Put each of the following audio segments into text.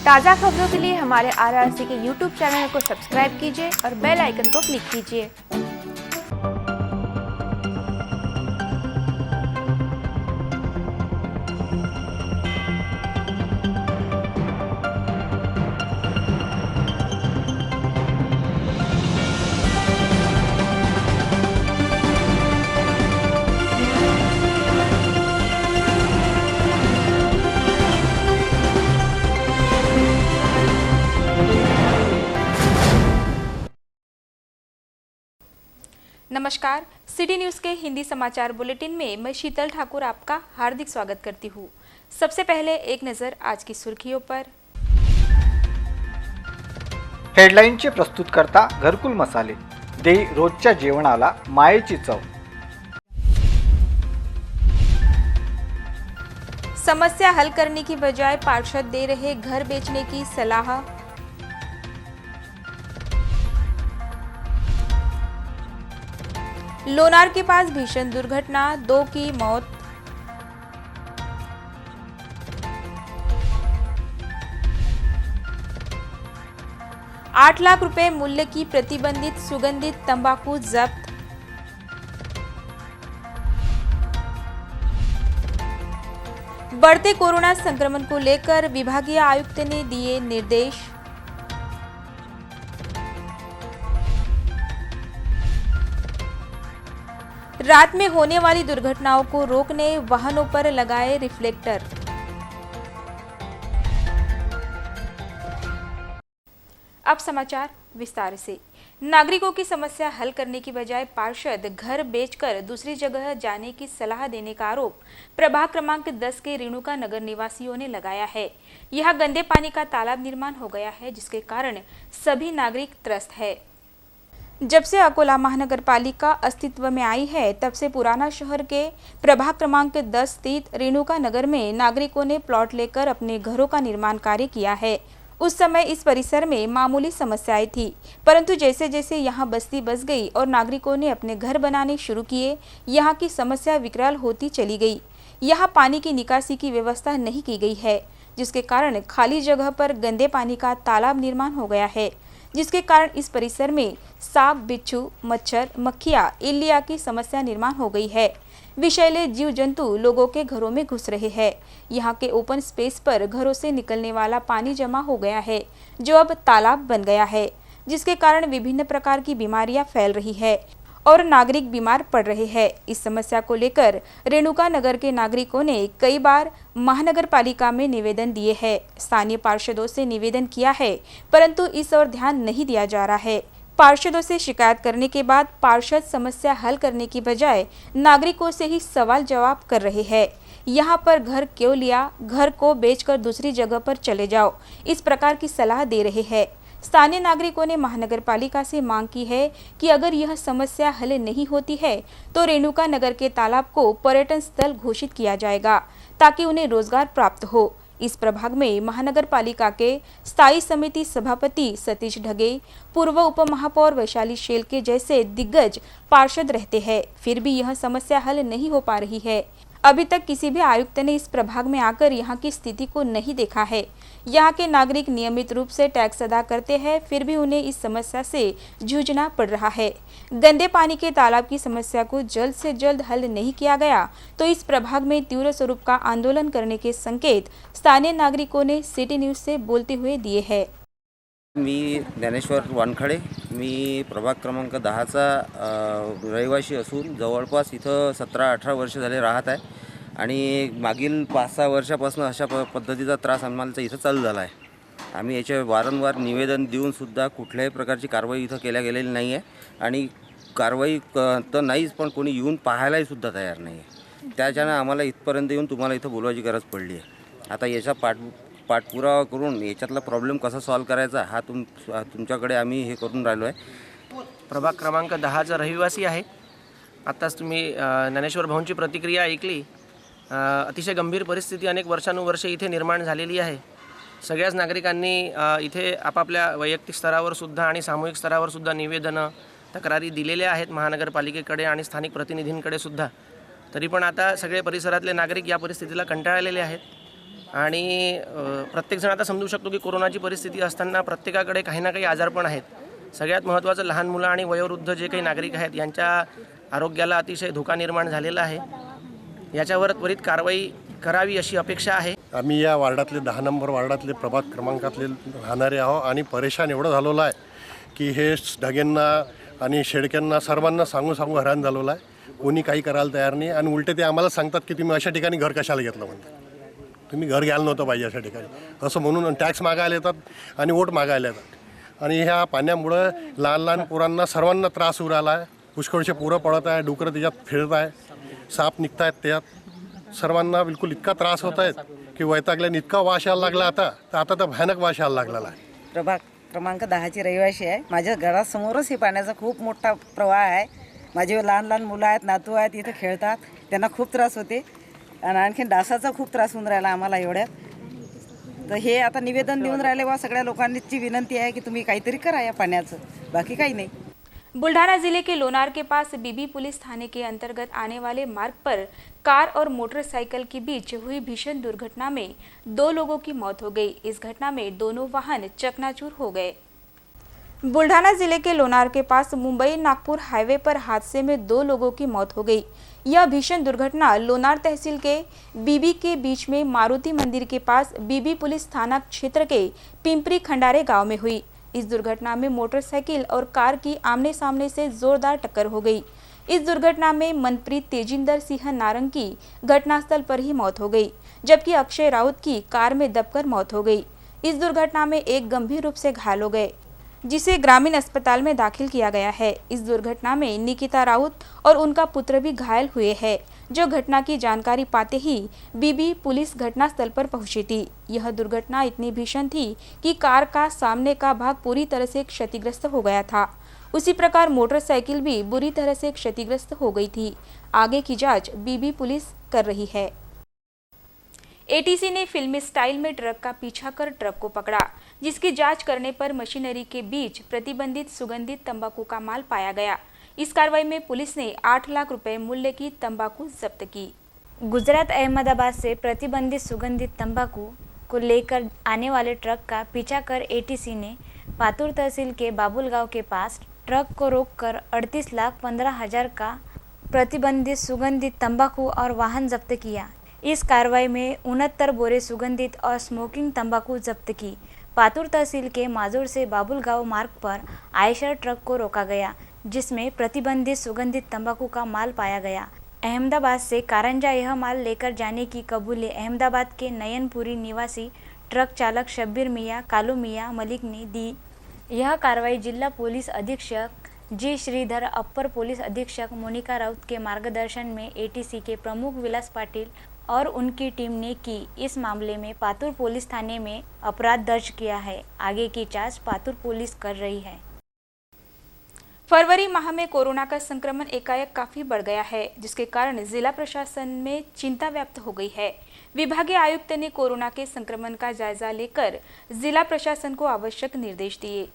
ताज़ा खबरों के लिए हमारे आरआरसी के यूट्यूब चैनल को सब्सक्राइब कीजिए और बेल आइकन को क्लिक कीजिए। नमस्कार, सिटी न्यूज़ के हिंदी समाचार बुलेटिन में मैं शीतल ठाकुर आपका हार्दिक स्वागत करती हूँ। सबसे पहले एक नज़र आज की सुर्खियों पर। हेडलाईनचे प्रस्तुतकर्ता घरकुल मसाले देई रोजच्या जेवणाला मायेची चव। समस्या हल करने की बजाय पार्षद दे रहे घर बेचने की सलाह। लोनार के पास भीषण दुर्घटना, 2 की मौत। ₹8 लाख मूल्य की प्रतिबंधित सुगंधित तंबाकू जब्त। बढ़ते कोरोना संक्रमण को लेकर विभागीय आयुक्त ने दिए निर्देश। रात में होने वाली दुर्घटनाओं को रोकने वाहनों पर लगाए रिफ्लेक्टर। अब समाचार विस्तार से। नागरिकों की समस्या हल करने की बजाय पार्षद घर बेचकर दूसरी जगह जाने की सलाह देने का आरोप प्रभाग क्रमांक 10 के रेणुका नगर निवासियों ने लगाया है। यहां गंदे पानी का तालाब निर्माण हो गया है, जिसके कारण सभी नागरिक त्रस्त है। जब से अकोला महानगर पालिका अस्तित्व में आई है, तब से पुराना शहर के प्रभाग क्रमांक 10 स्थित रेणुका नगर में नागरिकों ने प्लॉट लेकर अपने घरों का निर्माण कार्य किया है। उस समय इस परिसर में मामूली समस्याएं थी, परंतु जैसे जैसे यहाँ बस्ती बस गई और नागरिकों ने अपने घर बनाने शुरू किए, यहाँ की समस्या विकराल होती चली गई। यहाँ पानी की निकासी की व्यवस्था नहीं की गई है, जिसके कारण खाली जगह पर गंदे पानी का तालाब निर्माण हो गया है, जिसके कारण इस परिसर में सांप, बिच्छू, मच्छर, मक्खियाँ, इल्लिया की समस्या निर्माण हो गई है। विषैले जीव जंतु लोगों के घरों में घुस रहे हैं। यहाँ के ओपन स्पेस पर घरों से निकलने वाला पानी जमा हो गया है, जो अब तालाब बन गया है, जिसके कारण विभिन्न प्रकार की बीमारियां फैल रही है और नागरिक बीमार पड़ रहे हैं। इस समस्या को लेकर रेणुका नगर के नागरिकों ने कई बार महानगर पालिका में निवेदन दिए हैं। स्थानीय पार्षदों से निवेदन किया है, परंतु इस ओर ध्यान नहीं दिया जा रहा है। पार्षदों से शिकायत करने के बाद पार्षद समस्या हल करने की बजाय नागरिकों से ही सवाल जवाब कर रहे हैं। यहाँ पर घर क्यों लिया, घर को बेचकर दूसरी जगह पर चले जाओ, इस प्रकार की सलाह दे रहे हैं। स्थानीय नागरिकों ने महानगर पालिका से मांग की है कि अगर यह समस्या हल नहीं होती है तो रेणुका नगर के तालाब को पर्यटन स्थल घोषित किया जाएगा, ताकि उन्हें रोजगार प्राप्त हो। इस प्रभाग में महानगर पालिका के स्थायी समिति सभापति सतीश ढगे, पूर्व उप महापौर वैशाली शेलके जैसे दिग्गज पार्षद रहते हैं, फिर भी यह समस्या हल नहीं हो पा रही है। अभी तक किसी भी आयुक्त ने इस प्रभाग में आकर यहाँ की स्थिति को नहीं देखा है। यहाँ के नागरिक नियमित रूप से टैक्स अदा करते हैं, फिर भी उन्हें इस समस्या से जूझना पड़ रहा है। गंदे पानी के तालाब की समस्या को जल्द से जल्द हल नहीं किया गया तो इस प्रभाग में तीव्र स्वरूप का आंदोलन करने के संकेत स्थानीय नागरिकों ने सिटी न्यूज से बोलते हुए दिए हैं। मी ज्ञानेश्वर वानखडे, मी प्रभाग क्रमांक 10चा रहिवासी असून जवळपास इथं 17-18 वर्ष झाले राहत आहे आणि मागील 5-6 वर्षापासून अशा पद्धतीचा त्रास आम्हाला इथं चालू झाला आहे। आम्ही याचे वारंवार निवेदन देऊन सुद्धा कुठल्याही प्रकारची कारवाई इथं केल्या गेलेली नाही आहे आणि कारवाई तर नाहीच, पण कोणी येऊन पाहायलाही सुद्धा तयार नाही आहे। त्याच्यानं आम्हाला इथपर्यंत येऊन तुम्हाला इथं बोलवायची गरज पडली आहे। आता याचा पाठपुरावा करून याच्यातला प्रॉब्लेम कसा सॉल्व करायचा हा तुमच्याकडे आम्ही हे करून राहिलो आहे। प्रभाग क्रमांक 10चा रहिवासी आहे। आत्ताच तुम्ही ज्ञानेश्वर भाऊंची प्रतिक्रिया ऐकली। अतिशय गंभीर परिस्थिती अनेक वर्षानुवर्षे इथे निर्माण झालेली आहे। सगळ्याच नागरिकांनी इथे आपापल्या वैयक्तिक स्तरावर सुद्धा आणि सामूहिक स्तरावर सुद्धा निवेदनं, तक्रारी दिलेल्या आहेत महानगरपालिकेकडे आणि स्थानिक प्रतिनिधींकडे सुद्धा। तरी पण आता सगळे परिसरातले नागरिक या परिस्थितीला कंटाळलेले आहेत। आणि प्रत्येकजण आता समजू शकतो की कोरोनाची परिस्थिती असताना प्रत्येकाकडे काही ना काही आजारपण आहेत। सगळ्यात महत्त्वाचं लहान मुलं आणि वयोवृद्ध जे काही नागरिक आहेत यांच्या आरोग्याला अतिशय धोका निर्माण झालेला आहे। याच्यावर त्वरित कारवाई करावी अशी अपेक्षा आहे। आम्ही या वार्डातले 10 नंबर वार्डातले प्रभाग क्रमांकातले राहणारे आहोत आणि परेशान एवढं झालेलं आहे की हे ढगेंना आणि शेडक्यांना सर्वांना सांगू हैराण झालेलं आहे। कोणी काही करायला तयार नाही आणि उलटे ते आम्हाला सांगतात की तुम्ही अशा ठिकाणी घर कशाला घेतलं म्हणते, तुम्ही घर घ्यायला नव्हतं पाहिजे अशा ठिकाणी असं म्हणून टॅक्स मागायला येतात आणि वोट मागायला येतात। आणि ह्या पाण्यामुळं लहान पोरांना सर्वांना त्रास होऊ राहिला आहे। पुष्कळशे पोरं पडत आहे, डुकरं त्याच्यात फिरत आहे, साप निघत आहेत, त्यात सर्वांना बिलकुल इतका त्रास होत आहे की वैतागल्याने इतका वास यायला लागला आता तर भयानक वास यायला लागलेला आहे। प्रभाग क्रमांक 10ची रहिवासी आहे। माझ्या घरासमोरच हे पाण्याचा खूप मोठा प्रवाह आहे। माझे लहान मुलं आहेत, नातू आहेत, इथं खेळतात, त्यांना खूप त्रास होते आणि आणखीन डासाचा खूप त्रास होऊन राहिला आम्हाला एवढ्यात। तर हे आता निवेदन देऊन राहिले बा सगळ्या लोकांची विनंती आहे की तुम्ही काहीतरी करा या पाण्याचं, बाकी काही नाही। बुल्ढाना जिले के लोनार के पास बीबी पुलिस थाने के अंतर्गत आने वाले मार्ग पर कार और मोटरसाइकिल के बीच हुई भीषण दुर्घटना में 2 लोगों की मौत हो गई। इस घटना में दोनों वाहन चकनाचूर हो गए। बुल्ढाना जिले के लोनार के पास मुंबई नागपुर हाईवे पर हादसे में 2 लोगों की मौत हो गई। यह भीषण दुर्घटना लोनार तहसील के बीबी के बीच में मारुति मंदिर के पास बीबी पुलिस थाना क्षेत्र के पिंपरी खंडारे गांव में हुई। इस दुर्घटना में मोटरसाइकिल और कार की आमने सामने से जोरदार टक्कर हो गई। इस दुर्घटना में मनप्रीत तेजिंदर सिंह नारंग की घटनास्थल पर ही मौत हो गई, जबकि अक्षय राउत की कार में दबकर मौत हो गई। इस दुर्घटना में एक गंभीर रूप से घायल हो गए, जिसे ग्रामीण अस्पताल में दाखिल किया गया है। इस दुर्घटना में निकिता राउत और उनका पुत्र भी घायल हुए हैं, जो घटना की जानकारी पाते ही बीबी पुलिस घटनास्थल पर पहुंची थी। यह दुर्घटना इतनी भीषण थी कि कार का सामने का भाग पूरी तरह से क्षतिग्रस्त हो गया था। उसी प्रकार मोटरसाइकिल भी बुरी तरह से क्षतिग्रस्त हो गई थी। आगे की जांच बीबी पुलिस कर रही है। एटीसी ने फिल्मी स्टाइल में ट्रक का पीछा कर ट्रक को पकड़ा, जिसकी जांच करने पर मशीनरी के बीच प्रतिबंधित सुगंधित तंबाकू का माल पाया गया। इस कार्रवाई में पुलिस ने 8 लाख रुपए मूल्य की तंबाकू जब्त की। गुजरात अहमदाबाद से प्रतिबंधित सुगंधित तंबाकू को लेकर आने वाले ट्रक का पीछा कर एटीसी ने पातूर तहसील के बाबुल गांव के पास ट्रक को रोककर 38,15,000 का प्रतिबंधित सुगंधित तंबाकू और वाहन जब्त किया। इस कार्रवाई में 69 बोरे सुगंधित और स्मोकिंग तंबाकू जब्त की। पातूर तहसील के माजूर से बाबुल गांव मार्ग पर आयशर ट्रक को रोका गया, जिसमें प्रतिबंधित सुगंधित तंबाकू का माल पाया गया। अहमदाबाद से कारंजा यह माल लेकर जाने की कबूली अहमदाबाद के नयनपुरी निवासी ट्रक चालक शब्बीर मियाँ कालू मियाँ मलिक ने दी। यह कार्रवाई जिला पुलिस अधीक्षक जी श्रीधर, अपर पुलिस अधीक्षक मोनिका राउत के मार्गदर्शन में एटीसी के प्रमुख विलास पाटिल और उनकी टीम ने की। इस मामले में पातूर पुलिस थाने में अपराध दर्ज किया है। आगे की जांच पातूर पुलिस कर रही है। फरवरी माह में कोरोना का संक्रमण एकाएक काफी बढ़ गया है, जिसके कारण जिला प्रशासन में चिंता व्याप्त हो गई है। विभागीय आयुक्त ने कोरोना के संक्रमण का जायजा लेकर जिला प्रशासन को आवश्यक निर्देश दिए।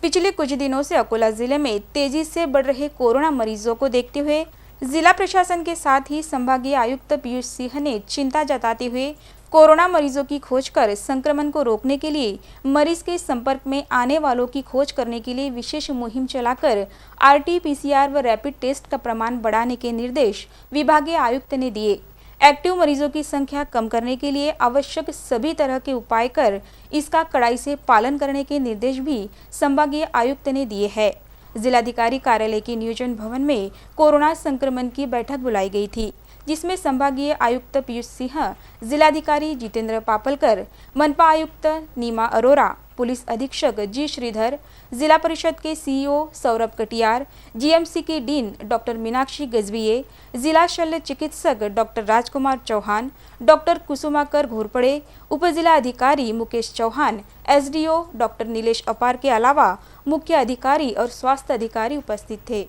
पिछले कुछ दिनों से अकोला जिले में तेजी से बढ़ रहे कोरोना मरीजों को देखते हुए जिला प्रशासन के साथ ही संभागीय आयुक्त पीयूष सिंह ने चिंता जताते हुए कोरोना मरीजों की खोज कर संक्रमण को रोकने के लिए मरीज के संपर्क में आने वालों की खोज करने के लिए विशेष मुहिम चलाकर RT-PCR व रैपिड टेस्ट का प्रमाण बढ़ाने के निर्देश विभागीय आयुक्त ने दिए। एक्टिव मरीजों की संख्या कम करने के लिए आवश्यक सभी तरह के उपाय कर इसका कड़ाई से पालन करने के निर्देश भी संभागीय आयुक्त ने दिए हैं। जिलाधिकारी कार्यालय के नियोजन भवन में कोरोना संक्रमण की बैठक बुलाई गई थी, जिसमें संभागीय आयुक्त पीयूष सिंह, जिलाधिकारी जितेंद्र पापलकर, मनपा आयुक्त नीमा अरोरा, पुलिस अधीक्षक जी श्रीधर, जिला परिषद के सीईओ सौरभ कटियार, जीएमसी की डीन डॉक्टर मीनाक्षी गजबिये, जिला शल्य चिकित्सक डॉक्टर राजकुमार चौहान, डॉक्टर कुसुमाकर घोरपड़े, उपजिला अधिकारी मुकेश चौहान, एसडीओ डॉक्टर नीलेश अपार के अलावा मुख्य अधिकारी और स्वास्थ्य अधिकारी उपस्थित थे।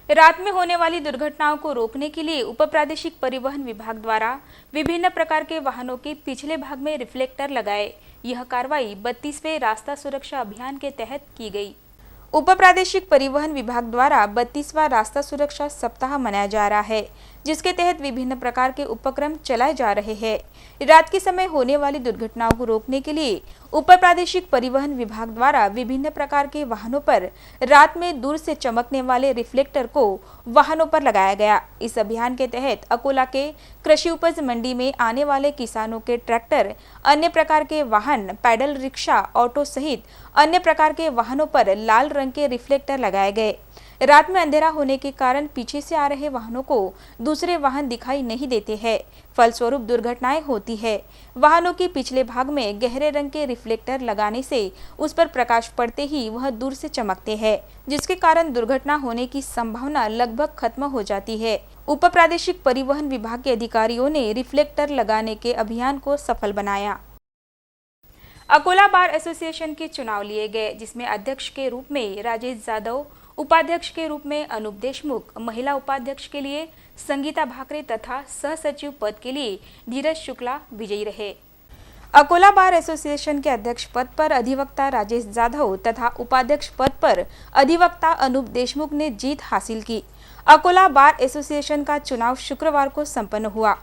रात में होने वाली दुर्घटनाओं को रोकने के लिए उप प्रादेशिक परिवहन विभाग द्वारा विभिन्न प्रकार के वाहनों के पिछले भाग में रिफ्लेक्टर लगाए। यह कार्रवाई 32वें रास्ता सुरक्षा अभियान के तहत की गई। उप प्रादेशिक परिवहन विभाग द्वारा 32वां रास्ता सुरक्षा सप्ताह मनाया जा रहा है। जिसके तहत विभिन्न प्रकार के उपक्रम चलाए जा रहे हैं। रात के समय होने वाली दुर्घटनाओं को रोकने के लिए उप प्रादेशिक परिवहन विभाग द्वारा विभिन्न प्रकार के वाहनों पर रात में दूर से चमकने वाले रिफ्लेक्टर को वाहनों पर लगाया गया। इस अभियान के तहत अकोला के कृषि उपज मंडी में आने वाले किसानों के ट्रैक्टर, अन्य प्रकार के वाहन, पैडल रिक्शा, ऑटो सहित अन्य प्रकार के वाहनों पर लाल रंग के रिफ्लेक्टर लगाए गए। रात में अंधेरा होने के कारण पीछे से आ रहे वाहनों को दूसरे वाहन दिखाई नहीं देते हैं, फलस्वरूप दुर्घटनाएं होती है। वाहनों के पिछले भाग में गहरे रंग के रिफ्लेक्टर लगाने से उस पर प्रकाश पड़ते ही वह दूर से चमकते हैं, जिसके कारण दुर्घटना होने की संभावना लगभग खत्म हो जाती है। उप प्रादेशिक परिवहन विभाग के अधिकारियों ने रिफ्लेक्टर लगाने के अभियान को सफल बनाया। अकोला बार एसोसिएशन के चुनाव लिए गए, जिसमें अध्यक्ष के रूप में राजेश जाधव, उपाध्यक्ष के रूप में अनूप देशमुख, महिला उपाध्यक्ष के लिए संगीता भाकरे तथा सह सचिव पद के लिए धीरज शुक्ला विजयी रहे। अकोला बार एसोसिएशन के अध्यक्ष पद पर अधिवक्ता राजेश जाधव तथा उपाध्यक्ष पद पर अधिवक्ता अनूप देशमुख ने जीत हासिल की। अकोला बार एसोसिएशन का चुनाव शुक्रवार को संपन्न हुआ।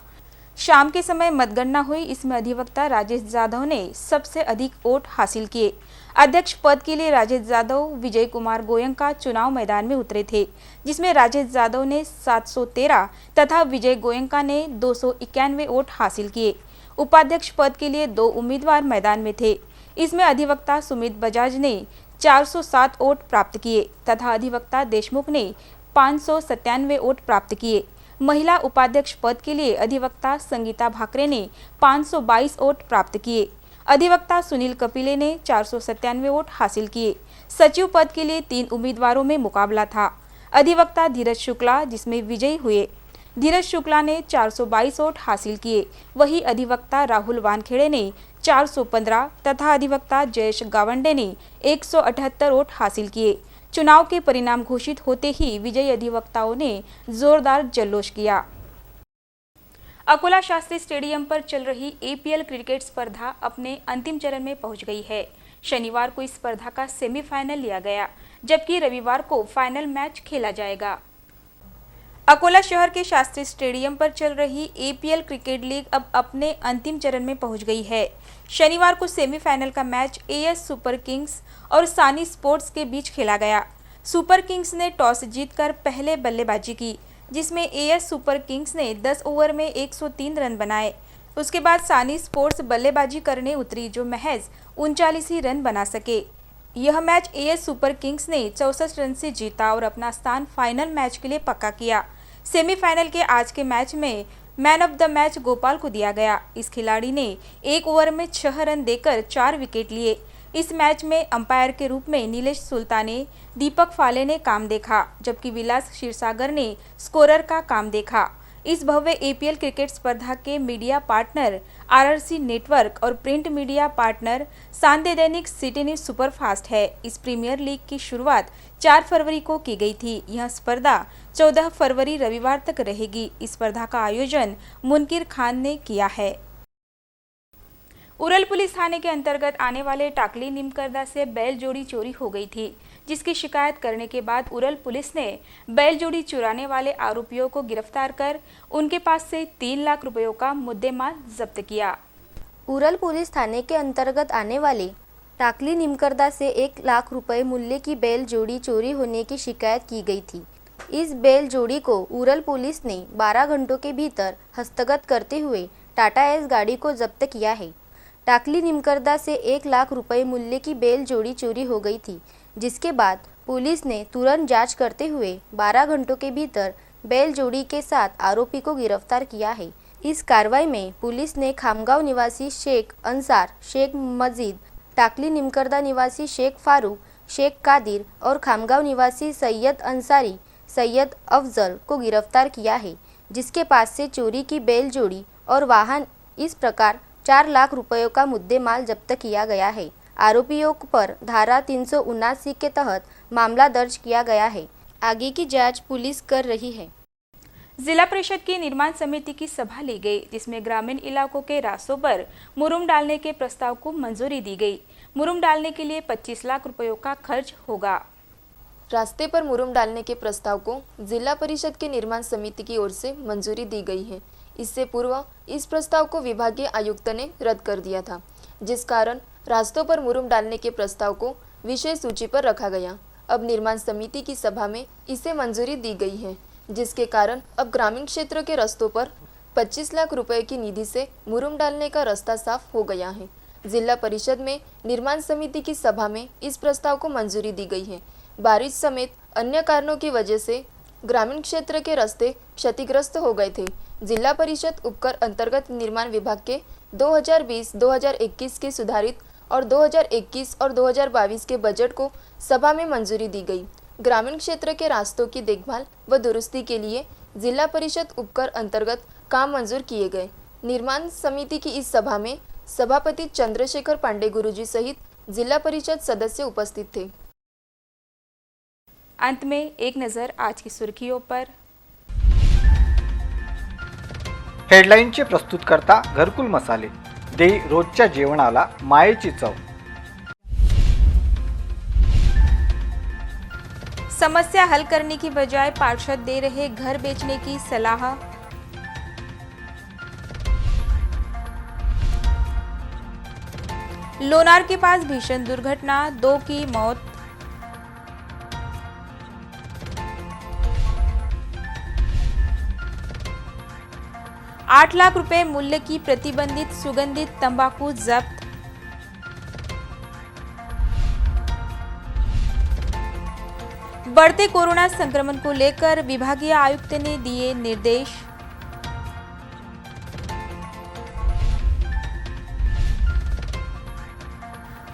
शाम के समय मतगणना हुई। इसमें अधिवक्ता राजेश जाधव ने सबसे अधिक वोट हासिल किए। अध्यक्ष पद के लिए राजेश जाधव विजय कुमार गोयंका चुनाव मैदान में उतरे थे, जिसमें राजेश जाधव ने 713 तथा विजय गोयंका ने 291 वोट हासिल किए। उपाध्यक्ष पद के लिए 2 उम्मीदवार मैदान में थे। इसमें अधिवक्ता सुमित बजाज ने 407 वोट प्राप्त किए तथा अधिवक्ता देशमुख ने 597 वोट प्राप्त किए। महिला उपाध्यक्ष पद के लिए अधिवक्ता संगीता भाकरे ने 522 वोट प्राप्त किए। अधिवक्ता सुनील कपिले ने 497 वोट हासिल किए। सचिव पद के लिए 3 उम्मीदवारों में मुकाबला था। अधिवक्ता धीरज शुक्ला जिसमें विजयी हुए। धीरज शुक्ला ने 422 वोट हासिल किए। वही अधिवक्ता राहुल वानखेड़े ने 415 तथा अधिवक्ता जयेश गावंडे ने 178 वोट हासिल किए। चुनाव के परिणाम घोषित होते ही विजयी अधिवक्ताओं ने जोरदार जल्लोष किया। अकोला शास्त्री स्टेडियम पर चल रही APL क्रिकेट स्पर्धा अपने अंतिम चरण में पहुंच गई है। शनिवार को इस स्पर्धा का सेमीफाइनल लिया गया, जबकि रविवार को फाइनल मैच खेला जाएगा। अकोला शहर के शास्त्री स्टेडियम पर चल रही APL क्रिकेट लीग अब अपने अंतिम चरण में पहुंच गई है। शनिवार को सेमीफाइनल का मैच AS सुपर किंग्स और सानी स्पोर्ट्स के बीच खेला गया। सुपर किंग्स ने टॉस जीतकर पहले बल्लेबाजी की, जिसमें AS सुपर किंग्स ने 10 ओवर में 103 रन बनाए। उसके बाद सानी स्पोर्ट्स बल्लेबाजी करने उतरी, जो महज 39 ही रन बना सके। यह मैच AS सुपर किंग्स ने 64 रन से जीता और अपना स्थान फाइनल मैच के लिए पक्का किया। सेमीफाइनल के आज के मैच में man of the match Gopal को दिया गया। इस खिलाड़ी ने 1 ओवर में 6 रन देकर 4 विकेट लिए। इस मैच में अंपायर के रूप में नीलेश सुल्ताने, दीपक फाले ने काम देखा, जबकि विलास क्षीरसागर ने स्कोरर का काम देखा। इस भव्य APL क्रिकेट स्पर्धा के मीडिया पार्टनर RRC नेटवर्क और प्रिंट मीडिया पार्टनर सांदे दैनिक सिटी न्यूज सुपरफास्ट है। इस प्रीमियर लीग की शुरुआत 4 फरवरी को की गई थी। यह स्पर्धा 14 फरवरी रविवार तक रहेगी। इस स्पर्धा का आयोजन मुनकिर खान ने किया है। उरल पुलिस थाने के अंतर्गत आने वाले टाकली निमकरदा से बैल जोड़ी चोरी हो गई थी, जिसकी शिकायत करने के बाद उरल पुलिस ने बैल जोड़ी चुराने वाले आरोपियों को गिरफ्तार कर उनके पास से 3 लाख रुपयों का मुद्देमाल जब्त किया। उरल पुलिस थाने के अंतर्गत आने वाले टाकली निमकरदा से 1 लाख रुपए मूल्य की बैल जोड़ी चोरी होने की शिकायत की गई थी। इस बैल जोड़ी को उरल पुलिस ने 12 घंटों के भीतर हस्तगत करते हुए टाटा एस गाड़ी को जब्त किया है। टाकली निमकरदा से 1 लाख रुपए मूल्य की बैल जोड़ी चोरी हो गई थी, जिसके बाद पुलिस ने तुरंत जांच करते हुए 12 घंटों के भीतर बैल जोड़ी के साथ आरोपी को गिरफ्तार किया है। इस कार्रवाई में पुलिस ने खामगांव निवासी शेख अंसार, शेख मजीद, टाकली निमकरदा निवासी शेख फारूक, शेख कादिर और खामगांव निवासी सैयद अंसारी, सैयद अफजल को गिरफ्तार किया है, जिसके पास से चोरी की बैल जोड़ी और वाहन इस प्रकार 4 लाख रुपयों का मुद्देमाल जब्त किया गया है। आरोपियों पर धारा 379 के तहत मामला दर्ज किया गया है। आगे की जांच पुलिस कर रही है। जिला परिषद की निर्माण समिति की सभा ली गई, जिसमें ग्रामीण इलाकों के रास्तों पर मुरुम डालने के प्रस्ताव को मंजूरी दी गई। मुरुम डालने के लिए 25 लाख रुपयों का खर्च होगा। रास्ते पर मुरुम डालने के प्रस्ताव को जिला परिषद के निर्माण समिति की ओर से मंजूरी दी गई है। इससे पूर्व इस प्रस्ताव को विभागीय आयुक्त ने रद्द कर दिया था, जिस कारण रास्तों पर मुरुम डालने के प्रस्ताव को विषय सूची पर रखा गया। अब निर्माण समिति की सभा में इसे मंजूरी दी गई है, जिसके कारण अब ग्रामीण क्षेत्र के रास्तों पर 25 लाख रुपए की निधि से मुरुम डालने का रास्ता साफ हो गया है। जिला परिषद में निर्माण समिति की सभा में इस प्रस्ताव को मंजूरी दी गई है। बारिश समेत अन्य कारणों की वजह से ग्रामीण क्षेत्र के रास्ते क्षतिग्रस्त हो गए थे। जिला परिषद उपकर अंतर्गत निर्माण विभाग के 2020-2021 के सुधारित और 2021 और 2022 के बजट को सभा में मंजूरी दी गई। ग्रामीण क्षेत्र के रास्तों की देखभाल व दुरुस्ती के लिए जिला परिषद उपकर अंतर्गत काम मंजूर किए गए। निर्माण समिति की इस सभा में सभापति चंद्रशेखर पांडे गुरुजी सहित जिला परिषद सदस्य उपस्थित थे। अंत में एक नजर आज की सुर्खियों पर। हेडलाईनचे प्रस्तुतकर्ता घरकुल मसाले, दे रोजच्या जेवणाला मायेची चव। समस्या हल करने की बजाय पार्षद दे रहे घर बेचने की सलाह। लोनार के पास भीषण दुर्घटना, 2 की मौत। $8 लाख मूल्य की प्रतिबंधित सुगंधित तंबाकू जब्त। बढ़ते कोरोना संक्रमण को लेकर विभागीय आयुक्त ने दिए निर्देश।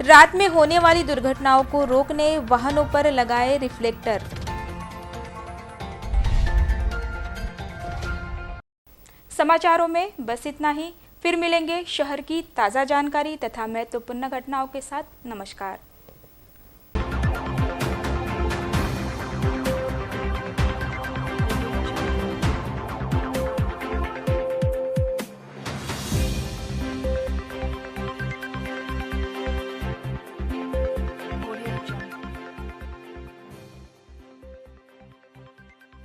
रात में होने वाली दुर्घटनाओं को रोकने वाहनों पर लगाए रिफ्लेक्टर। समाचारों में बस इतना ही। फिर मिलेंगे शहर की ताज़ा जानकारी तथा महत्वपूर्ण घटनाओं के साथ। नमस्कार।